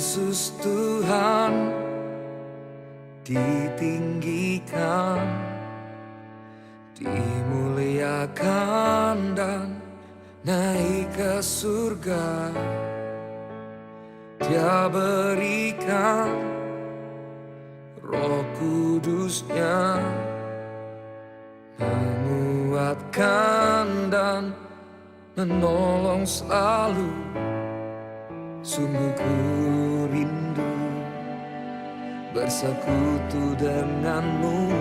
Yesus Tuhan ditinggikan, dimuliakan dan naik ke surga. Dia berikan Roh Kudusnya, menguatkan dan menolong selalu. Sungguh ku rindu bersekutu denganmu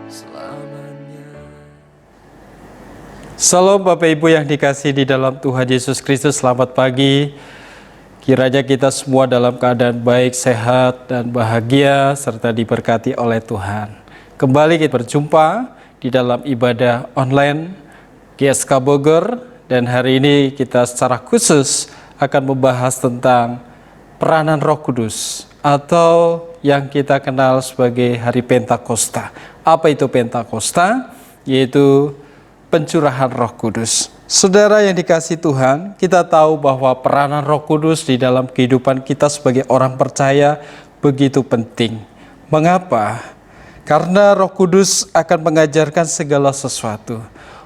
selamanya. Salam Bapak Ibu yang dikasihi di dalam Tuhan Yesus Kristus, selamat pagi. Kiranya kita semua dalam keadaan baik, sehat, dan bahagia, serta diberkati oleh Tuhan. Kembali kita berjumpa di dalam ibadah online GSK Bogor, dan hari ini kita secara khusus akan membahas tentang peranan Roh Kudus atau yang kita kenal sebagai Hari Pentakosta. Apa itu Pentakosta? Yaitu pencurahan Roh Kudus. Saudara yang dikasihi Tuhan, kita tahu bahwa peranan Roh Kudus di dalam kehidupan kita sebagai orang percaya begitu penting. Mengapa? Karena Roh Kudus akan mengajarkan segala sesuatu.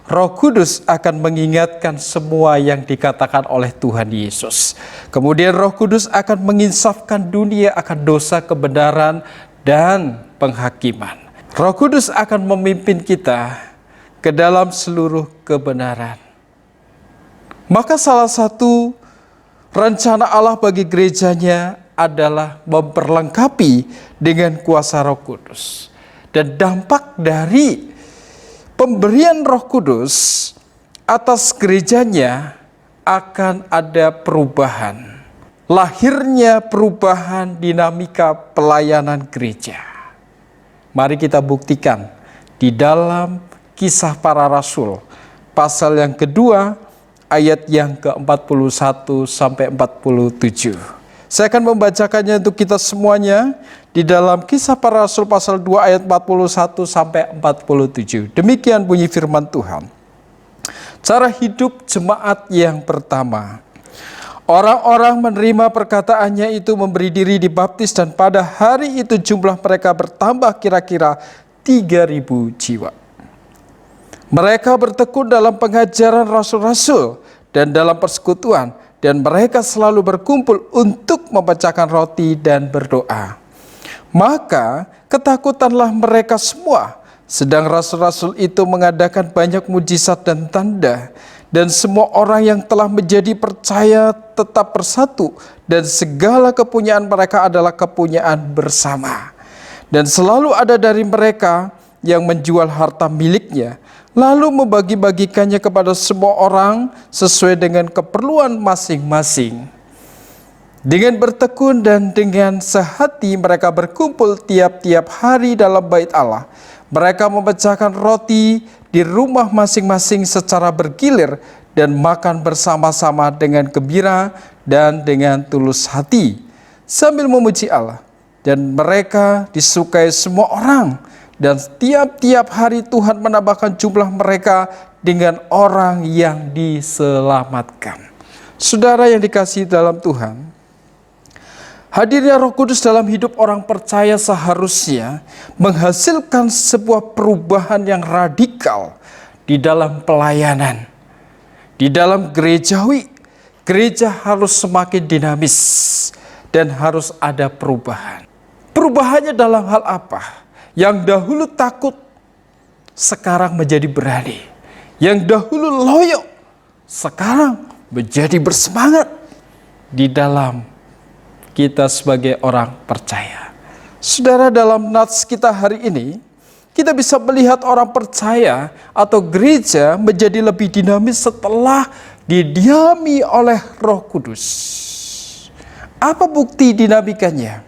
Roh Kudus akan mengingatkan semua yang dikatakan oleh Tuhan Yesus. Kemudian Roh Kudus akan menginsafkan dunia akan dosa, kebenaran, dan penghakiman. Roh Kudus akan memimpin kita ke dalam seluruh kebenaran. Maka salah satu rencana Allah bagi gerejanya adalah memperlengkapi dengan kuasa Roh Kudus. Dan dampak dari pemberian Roh Kudus atas gerejanya akan ada perubahan. Lahirnya perubahan dinamika pelayanan gereja. Mari kita buktikan di dalam Kisah Para Rasul, pasal yang kedua, ayat yang ke-41 sampai 47. Saya akan membacakannya untuk kita semuanya di dalam Kisah Para Rasul pasal 2 ayat 41 sampai 47. Demikian bunyi firman Tuhan. Cara hidup jemaat yang pertama. Orang-orang menerima perkataannya itu memberi diri dibaptis, dan pada hari itu jumlah mereka bertambah kira-kira 3.000 jiwa. Mereka bertekun dalam pengajaran rasul-rasul dan dalam persekutuan, dan mereka selalu berkumpul untuk memecahkan roti dan berdoa. Maka ketakutanlah mereka semua, sedang rasul-rasul itu mengadakan banyak mujizat dan tanda, dan semua orang yang telah menjadi percaya tetap bersatu, dan segala kepunyaan mereka adalah kepunyaan bersama. Dan selalu ada dari mereka yang menjual harta miliknya, lalu membagi-bagikannya kepada semua orang sesuai dengan keperluan masing-masing. Dengan bertekun dan dengan sehati mereka berkumpul tiap-tiap hari dalam bait Allah. Mereka memecahkan roti di rumah masing-masing secara bergilir dan makan bersama-sama dengan gembira dan dengan tulus hati, sambil memuji Allah. Dan mereka disukai semua orang. Dan tiap-tiap hari Tuhan menambahkan jumlah mereka dengan orang yang diselamatkan. Saudara yang dikasihi dalam Tuhan, hadirnya Roh Kudus dalam hidup orang percaya seharusnya menghasilkan sebuah perubahan yang radikal di dalam pelayanan. Di dalam gerejawi, gereja harus semakin dinamis dan harus ada perubahan. Perubahannya dalam hal apa? Yang dahulu takut, sekarang menjadi berani. Yang dahulu loyo, sekarang menjadi bersemangat di dalam kita sebagai orang percaya. Saudara, dalam nats kita hari ini, kita bisa melihat orang percaya atau gereja menjadi lebih dinamis setelah didiami oleh Roh Kudus. Apa bukti dinamikanya?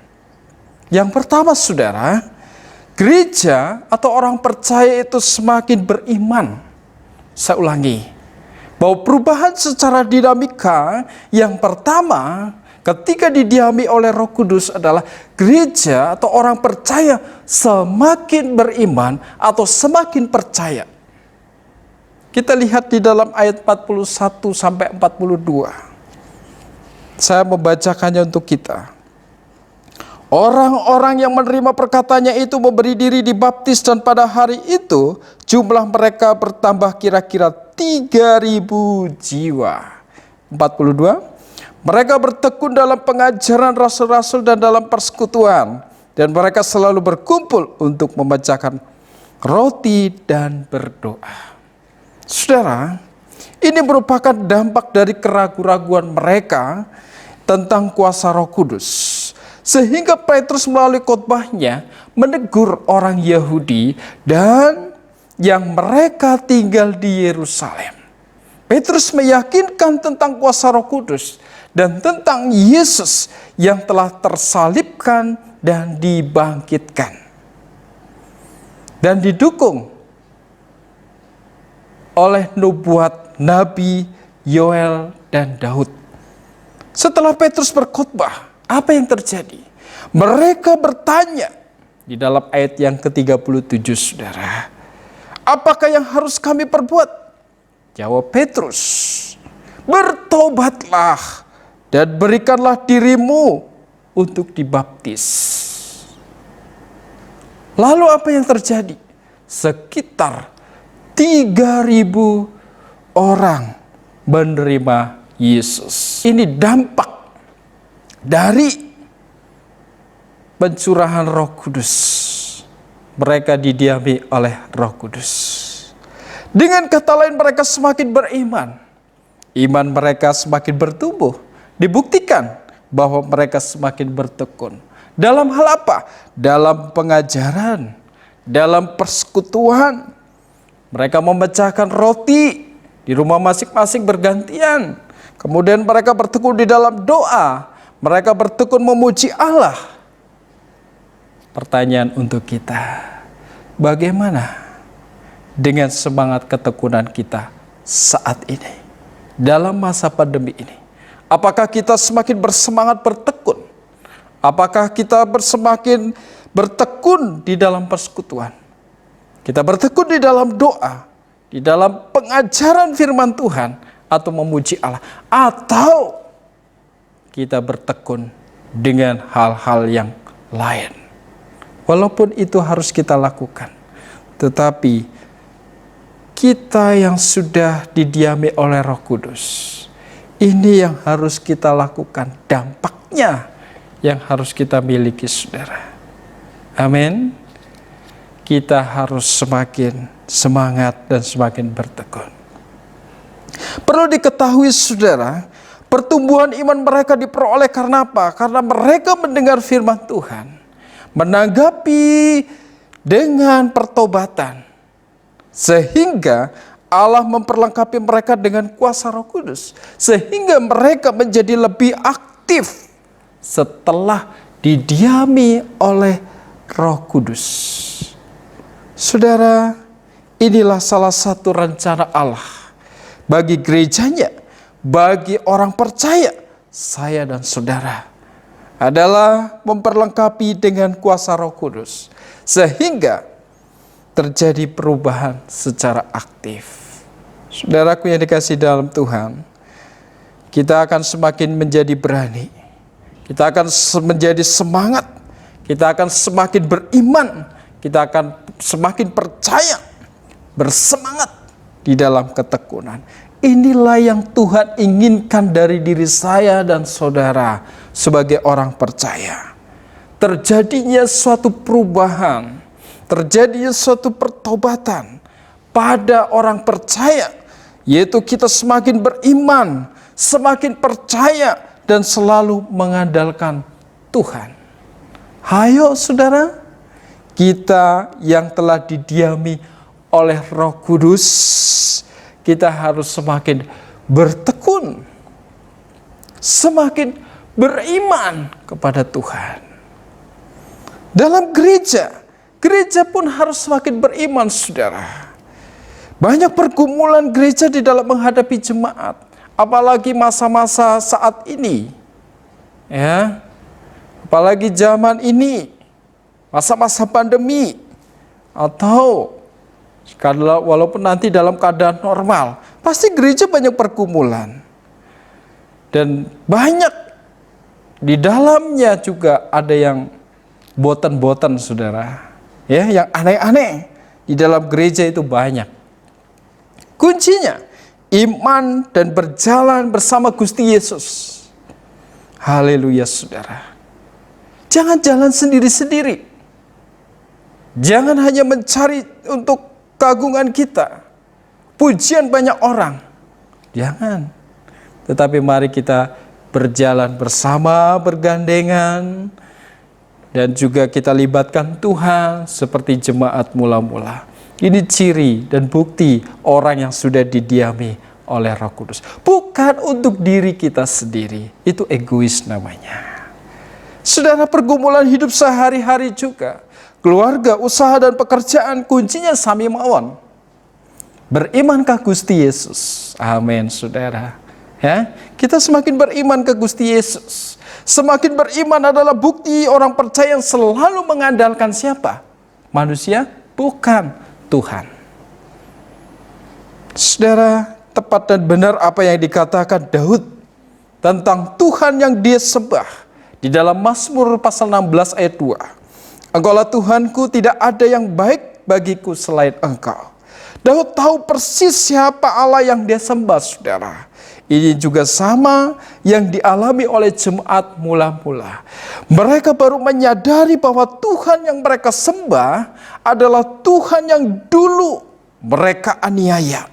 Yang pertama, saudara, gereja atau orang percaya itu semakin beriman. Saya ulangi, bahwa perubahan secara dinamika yang pertama ketika didiami oleh Roh Kudus adalah gereja atau orang percaya semakin beriman atau semakin percaya. Kita lihat di dalam ayat 41 sampai 42. Saya membacakannya untuk kita. Orang-orang yang menerima perkataannya itu memberi diri dibaptis, dan pada hari itu jumlah mereka bertambah kira-kira 3.000 jiwa. 42. Mereka bertekun dalam pengajaran rasul-rasul dan dalam persekutuan, dan mereka selalu berkumpul untuk memecahkan roti dan berdoa. Saudara, ini merupakan dampak dari keraguan-raguan mereka tentang kuasa Roh Kudus. Sehingga Petrus melalui khotbahnya menegur orang Yahudi dan yang mereka tinggal di Yerusalem. Petrus meyakinkan tentang kuasa Roh Kudus dan tentang Yesus yang telah tersalibkan dan dibangkitkan. Dan didukung oleh nubuat Nabi Yoel dan Daud. Setelah Petrus berkhotbah, apa yang terjadi? Mereka bertanya di dalam ayat yang ke-37, saudara. Apakah yang harus kami perbuat? Jawab Petrus, bertobatlah dan berikanlah dirimu untuk dibaptis. Lalu apa yang terjadi? Sekitar 3.000 orang menerima Yesus. Ini dampak dari pencurahan Roh Kudus. Mereka didiami oleh Roh Kudus. Dengan kata lain, mereka semakin beriman. Iman mereka semakin bertumbuh. Dibuktikan bahwa mereka semakin bertekun. Dalam hal apa? Dalam pengajaran, dalam persekutuan. Mereka memecahkan roti di rumah masing-masing bergantian. Kemudian mereka bertekun di dalam doa. Mereka bertekun memuji Allah. Pertanyaan untuk kita, bagaimana dengan semangat ketekunan kita saat ini, dalam masa pandemi ini? Apakah kita semakin bersemangat bertekun? Apakah kita semakin bertekun di dalam persekutuan? Kita bertekun di dalam doa, di dalam pengajaran firman Tuhan, atau memuji Allah, atau kita bertekun dengan hal-hal yang lain. Walaupun itu harus kita lakukan, tetapi kita yang sudah didiami oleh Roh Kudus, ini yang harus kita lakukan, dampaknya yang harus kita miliki, saudara. Amin. Kita harus semakin semangat dan semakin bertekun. Perlu diketahui, saudara, pertumbuhan iman mereka diperoleh karena apa? Karena mereka mendengar firman Tuhan, menanggapi dengan pertobatan, sehingga Allah memperlengkapi mereka dengan kuasa Roh Kudus, sehingga mereka menjadi lebih aktif setelah didiami oleh Roh Kudus. Saudara, inilah salah satu rencana Allah bagi gerejanya, bagi orang percaya, saya dan saudara, adalah memperlengkapi dengan kuasa Roh Kudus, sehingga terjadi perubahan secara aktif. Saudaraku yang dikasihi dalam Tuhan, kita akan semakin menjadi berani, kita akan menjadi semangat, kita akan semakin beriman, kita akan semakin percaya, bersemangat di dalam ketekunan. Inilah yang Tuhan inginkan dari diri saya dan saudara sebagai orang percaya. Terjadinya suatu perubahan, terjadinya suatu pertobatan pada orang percaya, yaitu kita semakin beriman, semakin percaya, dan selalu mengandalkan Tuhan. Hayo saudara, kita yang telah didiami oleh Roh Kudus, kita harus semakin bertekun, semakin beriman kepada Tuhan. Dalam gereja, gereja pun harus semakin beriman, saudara. Banyak pergumulan gereja di dalam menghadapi jemaat, apalagi masa-masa saat ini, ya, apalagi zaman ini, masa-masa pandemi, atau walaupun nanti dalam keadaan normal, pasti gereja banyak pergumulan. Dan banyak di dalamnya juga ada yang boten-boten saudara. Ya, yang aneh-aneh di dalam gereja itu banyak. Kuncinya iman dan berjalan bersama Gusti Yesus. Haleluya saudara. Jangan jalan sendiri-sendiri. Jangan hanya mencari untuk keagungan kita, pujian banyak orang. Jangan. Tetapi mari kita berjalan bersama, bergandengan, dan juga kita libatkan Tuhan seperti jemaat mula-mula. Ini ciri dan bukti orang yang sudah didiami oleh Roh Kudus. Bukan untuk diri kita sendiri. Itu egois namanya. Saudara, pergumulan hidup sehari-hari juga. Keluarga, usaha, dan pekerjaan kuncinya sami mawon. Berimankah Gusti Yesus? Amin, saudara. Ya, kita semakin beriman ke Gusti Yesus. Semakin beriman adalah bukti orang percaya yang selalu mengandalkan siapa? Manusia? Bukan, Tuhan. Saudara, tepat dan benar apa yang dikatakan Daud tentang Tuhan yang dia sembah di dalam Mazmur pasal 16 ayat 2. Engkaulah Tuhanku, tidak ada yang baik bagiku selain Engkau. Daud tahu persis siapa Allah yang dia sembah, saudara. Ini juga sama yang dialami oleh jemaat mula-mula. Mereka baru menyadari bahwa Tuhan yang mereka sembah adalah Tuhan yang dulu mereka aniaya.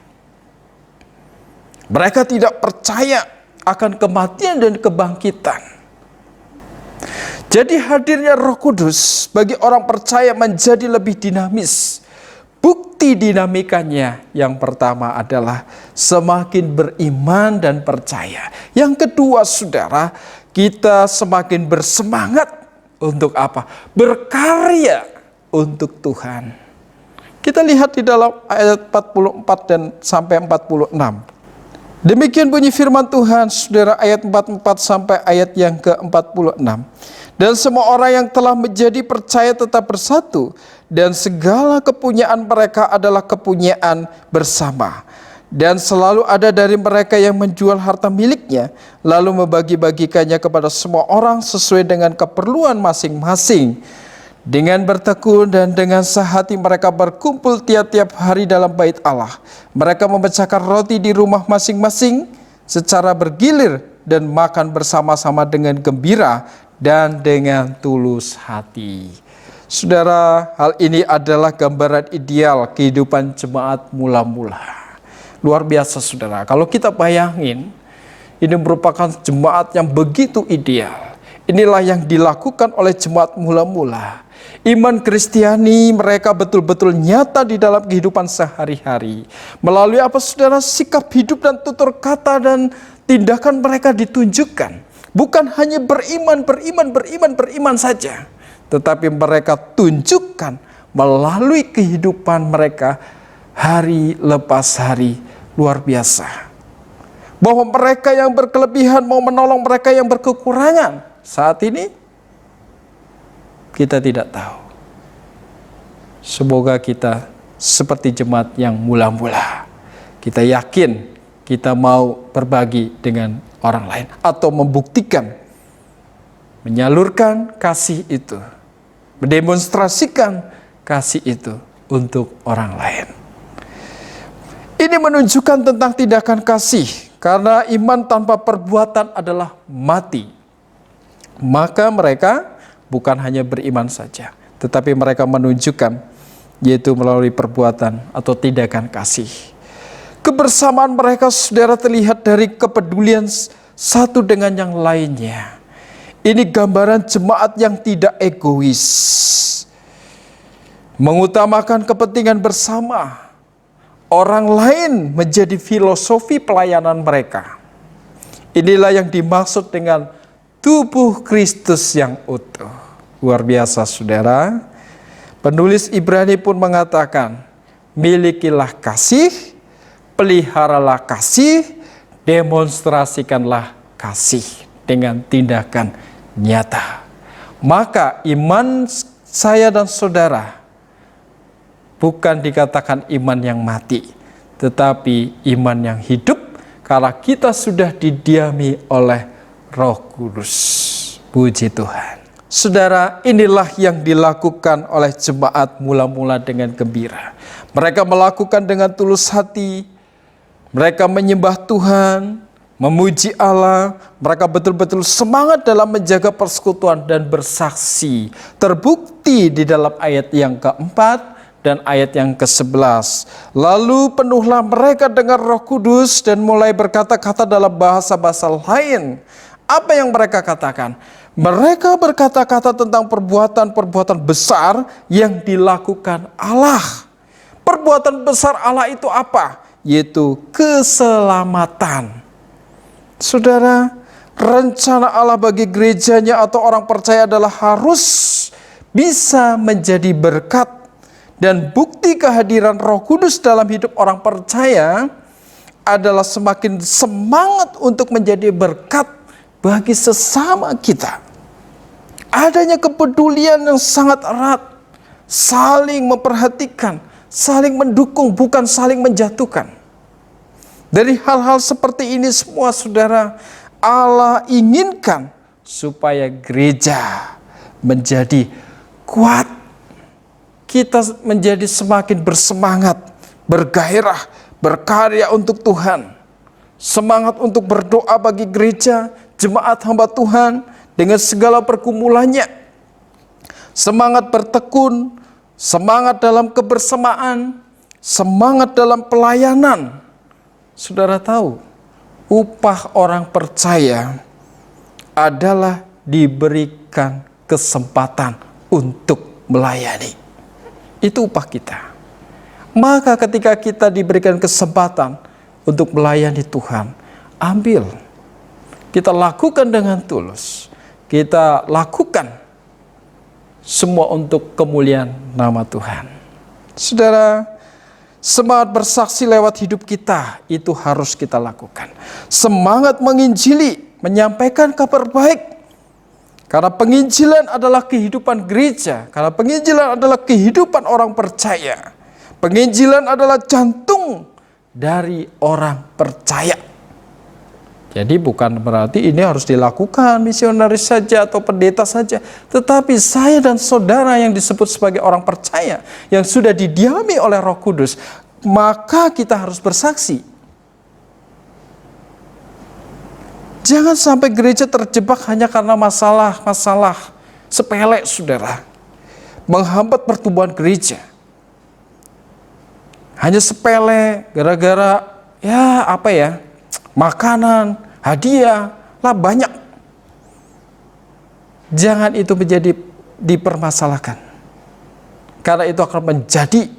Mereka tidak percaya akan kematian dan kebangkitan. Jadi hadirnya Roh Kudus bagi orang percaya menjadi lebih dinamis. Bukti dinamikanya yang pertama adalah semakin beriman dan percaya. Yang kedua, saudara, kita semakin bersemangat untuk apa? Berkarya untuk Tuhan. Kita lihat di dalam ayat 44 dan sampai 46. Demikian bunyi firman Tuhan, saudara, ayat 44 sampai ayat yang ke-46. Dan semua orang yang telah menjadi percaya tetap bersatu, dan segala kepunyaan mereka adalah kepunyaan bersama. Dan selalu ada dari mereka yang menjual harta miliknya, lalu membagi-bagikannya kepada semua orang sesuai dengan keperluan masing-masing. Dengan bertekun dan dengan sehati mereka berkumpul tiap-tiap hari dalam bait Allah. Mereka memecahkan roti di rumah masing-masing secara bergilir dan makan bersama-sama dengan gembira dan dengan tulus hati. Saudara, hal ini adalah gambaran ideal kehidupan jemaat mula-mula. Luar biasa, saudara. Kalau kita bayangin, ini merupakan jemaat yang begitu ideal. Inilah yang dilakukan oleh jemaat mula-mula. Iman Kristiani mereka betul-betul nyata di dalam kehidupan sehari-hari. Melalui apa, saudara? Sikap hidup dan tutur kata dan tindakan mereka ditunjukkan. Bukan hanya beriman saja, tetapi mereka tunjukkan melalui kehidupan mereka hari lepas hari. Luar biasa. Bahwa mereka yang berkelebihan mau menolong mereka yang berkekurangan. Saat ini kita tidak tahu. Semoga kita seperti jemaat yang mula-mula. Kita yakin kita mau berbagi dengan orang lain atau membuktikan, menyalurkan kasih itu, mendemonstrasikan kasih itu untuk orang lain. Ini menunjukkan tentang tindakan kasih, karena iman tanpa perbuatan adalah mati. Maka mereka bukan hanya beriman saja, tetapi mereka menunjukkan, yaitu melalui perbuatan atau tindakan kasih. Kebersamaan mereka, saudara, terlihat dari kepedulian satu dengan yang lainnya. Ini gambaran jemaat yang tidak egois, mengutamakan kepentingan bersama. Orang lain menjadi filosofi pelayanan mereka. Inilah yang dimaksud dengan tubuh Kristus yang utuh. Luar biasa, saudara. Penulis Ibrani pun mengatakan, milikilah kasih, peliharalah kasih, demonstrasikanlah kasih dengan tindakan nyata. Maka iman saya dan saudara bukan dikatakan iman yang mati, tetapi iman yang hidup karena kita sudah didiami oleh Roh Kudus. Puji Tuhan. Saudara, inilah yang dilakukan oleh jemaat mula-mula dengan gembira. Mereka melakukan dengan tulus hati, mereka menyembah Tuhan, memuji Allah, mereka betul-betul semangat dalam menjaga persekutuan dan bersaksi. Terbukti di dalam ayat yang keempat dan ayat yang ke-11. Lalu penuhlah mereka dengan Roh Kudus dan mulai berkata-kata dalam bahasa-bahasa lain. Apa yang mereka katakan? Mereka berkata-kata tentang perbuatan-perbuatan besar yang dilakukan Allah. Perbuatan besar Allah itu apa? Yaitu keselamatan. Saudara, rencana Allah bagi gerejanya atau orang percaya adalah harus bisa menjadi berkat, dan bukti kehadiran Roh Kudus dalam hidup orang percaya adalah semakin semangat untuk menjadi berkat bagi sesama kita. Adanya kepedulian yang sangat erat, saling memperhatikan, saling mendukung, bukan saling menjatuhkan. Dari hal-hal seperti ini semua, saudara, Allah inginkan supaya gereja menjadi kuat. Kita menjadi semakin bersemangat, bergairah, berkarya untuk Tuhan. Semangat untuk berdoa bagi gereja, jemaat hamba Tuhan dengan segala pergumulannya. Semangat bertekun, semangat dalam kebersamaan, semangat dalam pelayanan. Saudara tahu, upah orang percaya adalah diberikan kesempatan untuk melayani. Itu upah kita. Maka ketika kita diberikan kesempatan untuk melayani Tuhan, ambil. Kita lakukan dengan tulus. Kita lakukan semua untuk kemuliaan nama Tuhan. Saudara, semangat bersaksi lewat hidup kita itu harus kita lakukan. Semangat menginjili, menyampaikan kabar baik. Karena penginjilan adalah kehidupan gereja. Karena penginjilan adalah kehidupan orang percaya. Penginjilan adalah jantung dari orang percaya. Jadi bukan berarti ini harus dilakukan misionaris saja atau pendeta saja. Tetapi saya dan saudara yang disebut sebagai orang percaya, yang sudah didiami oleh Roh Kudus, maka kita harus bersaksi. Jangan sampai gereja terjebak hanya karena masalah-masalah sepele, saudara. Menghambat pertumbuhan gereja. Hanya sepele, gara-gara makanan, hadiah, lah banyak. Jangan itu menjadi dipermasalahkan. Karena itu akan menjadi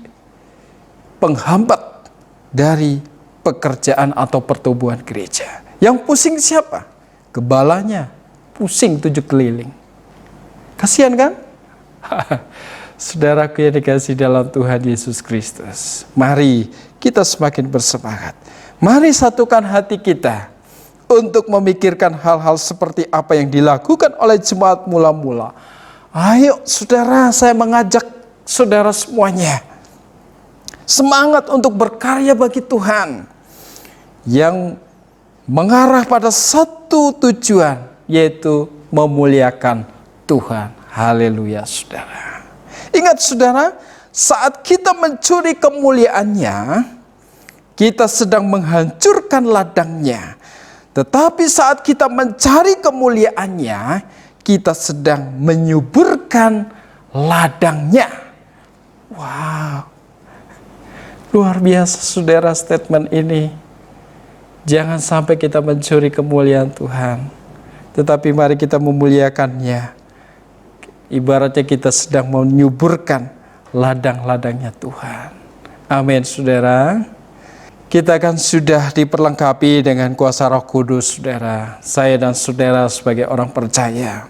penghambat dari pekerjaan atau pertumbuhan gereja. Yang pusing siapa? Gebalanya pusing 7 keliling. Kasihan kan? Saudaraku yang dikasihi dalam Tuhan Yesus Kristus, mari kita semakin bersemangat. Mari satukan hati kita untuk memikirkan hal-hal seperti apa yang dilakukan oleh jemaat mula-mula. Ayo saudara, saya mengajak saudara semuanya semangat untuk berkarya bagi Tuhan yang mengarah pada satu tujuan, yaitu memuliakan Tuhan. Haleluya, saudara. Ingat saudara, saat kita mencuri kemuliaannya, kita sedang menghancurkan ladangnya. Tetapi saat kita mencari kemuliaannya, kita sedang menyuburkan ladangnya. Wow, luar biasa saudara statement ini. Jangan sampai kita mencuri kemuliaan Tuhan, tetapi mari kita memuliakannya. Ibaratnya kita sedang menyuburkan ladang-ladangnya Tuhan. Amin, saudara. Kita kan sudah diperlengkapi dengan kuasa Roh Kudus, saudara. Saya dan saudara sebagai orang percaya.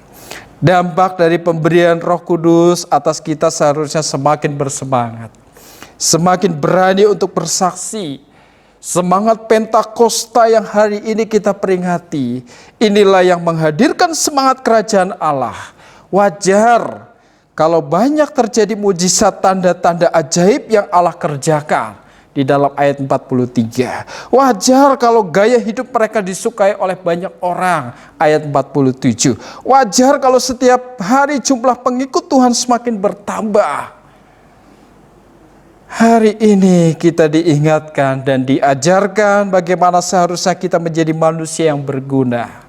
Dampak dari pemberian Roh Kudus atas kita seharusnya semakin bersemangat. Semakin berani untuk bersaksi. Semangat Pentakosta yang hari ini kita peringati, inilah yang menghadirkan semangat kerajaan Allah. Wajar kalau banyak terjadi mujizat, tanda-tanda ajaib yang Allah kerjakan di dalam ayat 43. Wajar kalau gaya hidup mereka disukai oleh banyak orang, ayat 47. Wajar kalau setiap hari jumlah pengikut Tuhan semakin bertambah. Hari ini kita diingatkan dan diajarkan bagaimana seharusnya kita menjadi manusia yang berguna.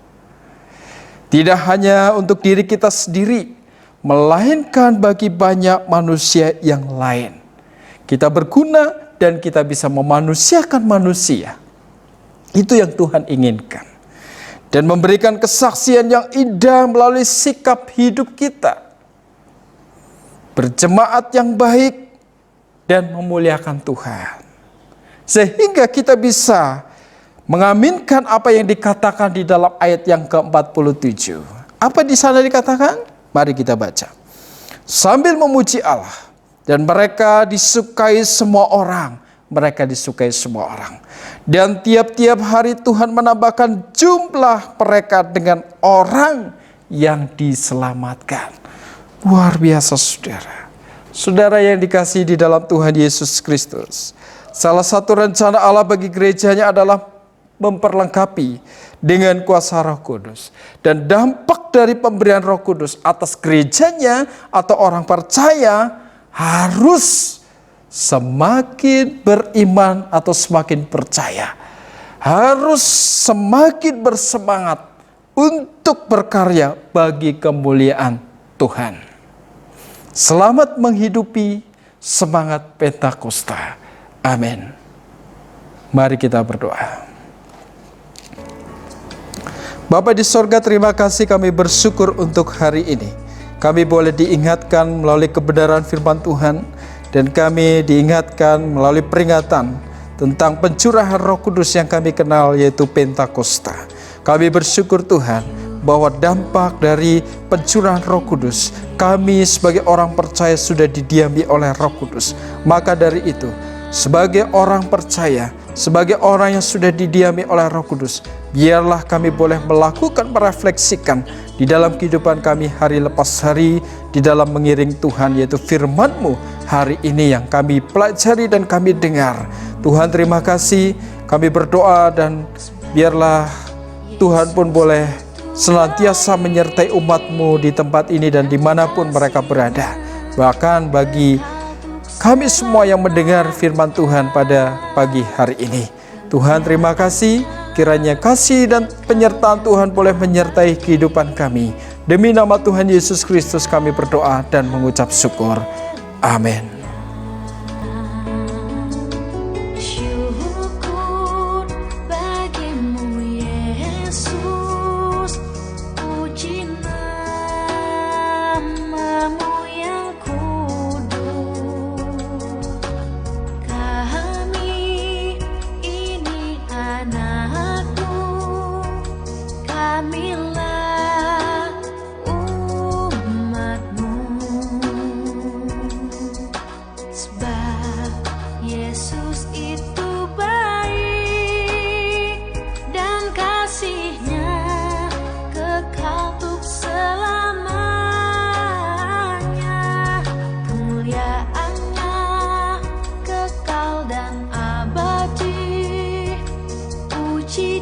Tidak hanya untuk diri kita sendiri, melainkan bagi banyak manusia yang lain. Kita berguna dan kita bisa memanusiakan manusia. Itu yang Tuhan inginkan. Dan memberikan kesaksian yang indah melalui sikap hidup kita. Berjemaat yang baik dan memuliakan Tuhan. Sehingga kita bisa mengaminkan apa yang dikatakan di dalam ayat yang ke-47. Apa di sana dikatakan? Mari kita baca. Sambil memuji Allah, dan mereka disukai semua orang. Mereka disukai semua orang. Dan tiap-tiap hari Tuhan menambahkan jumlah mereka dengan orang yang diselamatkan. Luar biasa saudara. Saudara yang dikasihi di dalam Tuhan Yesus Kristus. Salah satu rencana Allah bagi gerejanya adalah memperlengkapi dengan kuasa Roh Kudus. Dan dampak dari pemberian Roh Kudus atas gerejanya atau orang percaya harus semakin beriman atau semakin percaya. Harus semakin bersemangat untuk berkarya bagi kemuliaan Tuhan. Selamat menghidupi semangat Pentakosta. Amin. Mari kita berdoa. Bapa di sorga, terima kasih, kami bersyukur untuk hari ini. Kami boleh diingatkan melalui kebenaran firman Tuhan, dan kami diingatkan melalui peringatan tentang pencurahan Roh Kudus yang kami kenal, yaitu Pentakosta. Kami bersyukur Tuhan bahwa dampak dari pencurahan Roh Kudus, kami sebagai orang percaya sudah didiami oleh Roh Kudus. Maka dari itu, sebagai orang percaya, sebagai orang yang sudah didiami oleh Roh Kudus, biarlah kami boleh melakukan, merefleksikan di dalam kehidupan kami hari lepas hari, di dalam mengiring Tuhan, yaitu firman-Mu hari ini yang kami pelajari dan kami dengar. Tuhan, terima kasih, kami berdoa dan biarlah Tuhan pun boleh senantiasa menyertai umat-Mu di tempat ini dan dimanapun mereka berada. Bahkan bagi kami semua yang mendengar firman Tuhan pada pagi hari ini. Tuhan, terima kasih, kiranya kasih dan penyertaan Tuhan boleh menyertai kehidupan kami. Demi nama Tuhan Yesus Kristus kami berdoa dan mengucap syukur. Amin.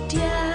Dia